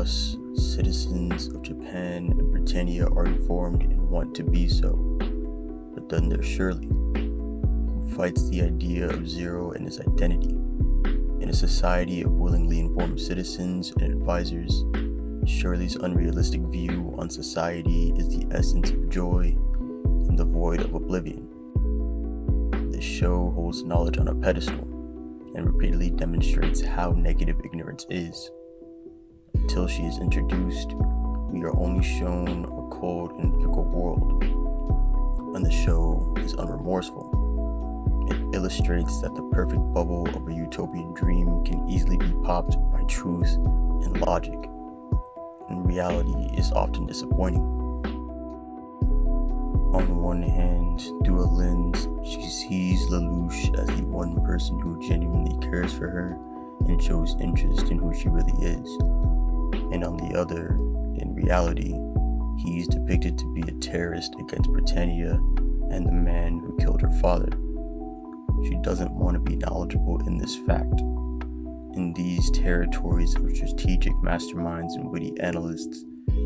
Thus, citizens of Japan and Britannia are informed and want to be so. But then there's Shirley, who fights the idea of Zero and his identity. In a society of willingly informed citizens and advisors, Shirley's unrealistic view on society is the essence of joy in the void of oblivion. This show holds knowledge on a pedestal and repeatedly demonstrates how negative ignorance is. Until she is introduced, we are only shown a cold and fickle world, and the show is unremorseful. It illustrates that the perfect bubble of a utopian dream can easily be popped by truth and logic, and reality is often disappointing. On one hand, through a lens, she sees Lelouch as the one person who genuinely cares for her and shows interest in who she really is. And on the other, in reality, he is depicted to be a terrorist against Britannia and the man who killed her father. She doesn't want to be knowledgeable in this fact. In these territories of strategic masterminds and witty analysts,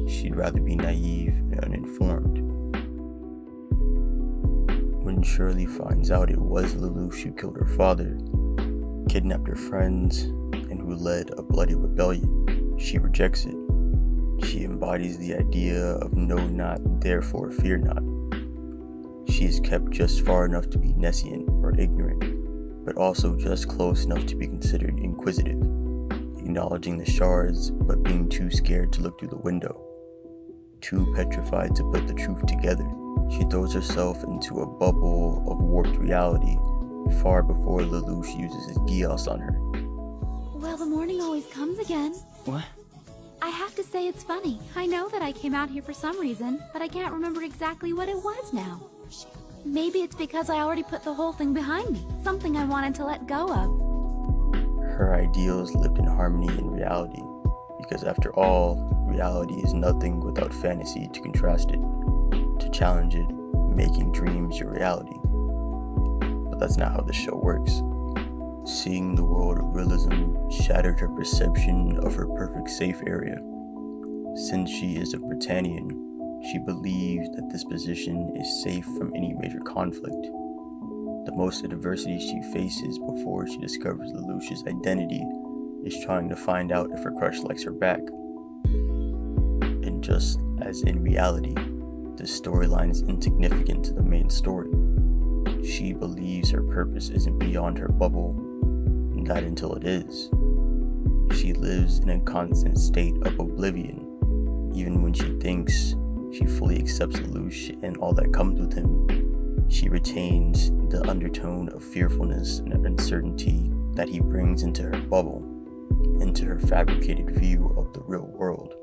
she'd rather be naive and uninformed. When Shirley finds out it was Lelouch who killed her father, kidnapped her friends, and who led a bloody rebellion, she rejects it. She embodies the idea of know not, therefore fear not. She is kept just far enough to be nescient or ignorant, but also just close enough to be considered inquisitive, acknowledging the shards but being too scared to look through the window. Too petrified to put the truth together, she throws herself into a bubble of warped reality far before Lelouch uses his Gios on her. Well, the morning always comes again. What? I have to say it's funny. I know that I came out here for some reason, but I can't remember exactly what it was now. Maybe it's because I already put the whole thing behind me, something I wanted to let go of. Her ideals lived in harmony in reality, because after all, reality is nothing without fantasy to contrast it, to challenge it, making dreams your reality. But that's not how the show works. Seeing the world of realism shattered her perception of her perfect safe area. Since she is a Britannian, she believes that this position is safe from any major conflict. The most adversity she faces before she discovers Lelouch's identity is trying to find out if her crush likes her back. And just as in reality, this storyline is insignificant to the main story. She believes her purpose isn't beyond her bubble, and that until it is. She lives in a constant state of oblivion, even when she thinks she fully accepts Lelouch and all that comes with him. She retains the undertone of fearfulness and uncertainty that he brings into her bubble, into her fabricated view of the real world.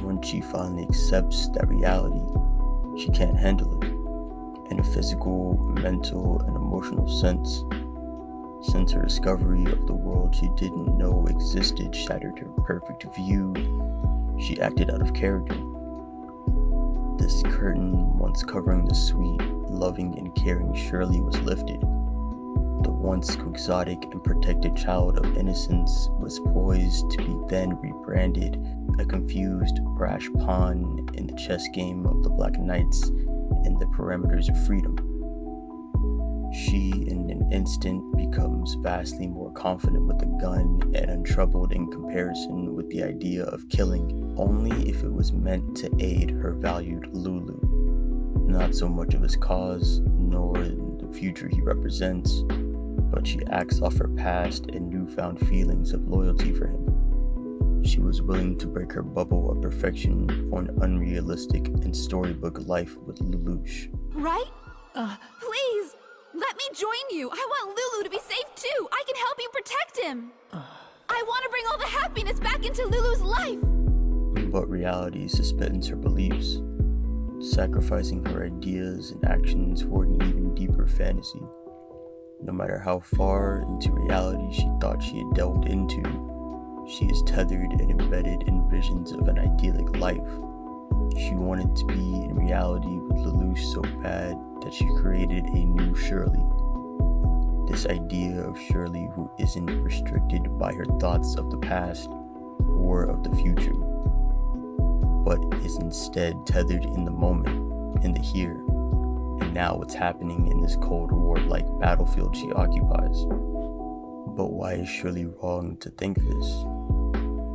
When she finally accepts that reality, she can't handle it, in a physical, mental, and emotional sense. Since her discovery of the world she didn't know existed shattered her perfect view, she acted out of character. This curtain, once covering the sweet, loving, and caring Shirley, was lifted. The once quixotic and protected child of innocence was poised to be then rebranded a confused, brash pawn in the chess game of the Black Knights and the parameters of freedom. She, in an instant, becomes vastly more confident with a gun and untroubled in comparison with the idea of killing only if it was meant to aid her valued Lulu. Not so much of his cause, nor the future he represents, but she acts off her past and newfound feelings of loyalty for him. She was willing to break her bubble of perfection for an unrealistic and storybook life with Lelouch. Right? Please, let me join you. I want Lulu to be safe too. I can help you protect him. I want to bring all the happiness back into Lulu's life. But reality suspends her beliefs, sacrificing her ideas and actions for an even deeper fantasy. No matter how far into reality she thought she had delved into, she is tethered and embedded in visions of an idyllic life. She wanted to be in reality with Lelouch so bad that she created a new Shirley. This idea of Shirley who isn't restricted by her thoughts of the past or of the future, but is instead tethered in the moment, in the here, and now what's happening in this Cold War-like battlefield she occupies. But why is Shirley wrong to think this?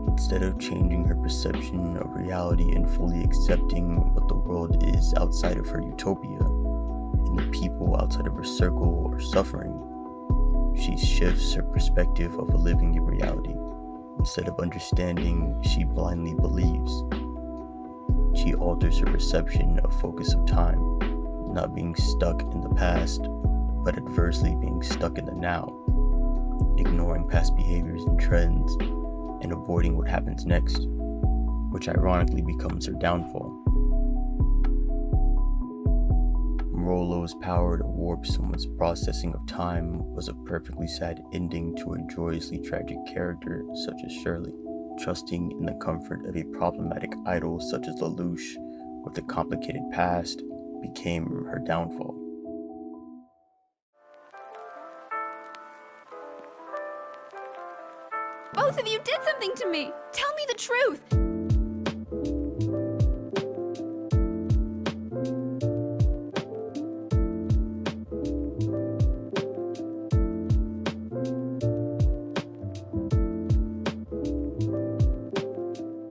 Instead of changing her perception of reality and fully accepting what the world is outside of her utopia, and the people outside of her circle or suffering, she shifts her perspective of a living in reality. Instead of understanding, she blindly believes. She alters her perception of focus of time, not being stuck in the past, but adversely being stuck in the now, ignoring past behaviors and trends, and avoiding what happens next, which ironically becomes her downfall. Rollo's power to warp someone's processing of time was a perfectly sad ending to a joyously tragic character such as Shirley. Trusting in the comfort of a problematic idol such as Lelouch with a complicated past became her downfall. Both of you did something to me! Tell me the truth!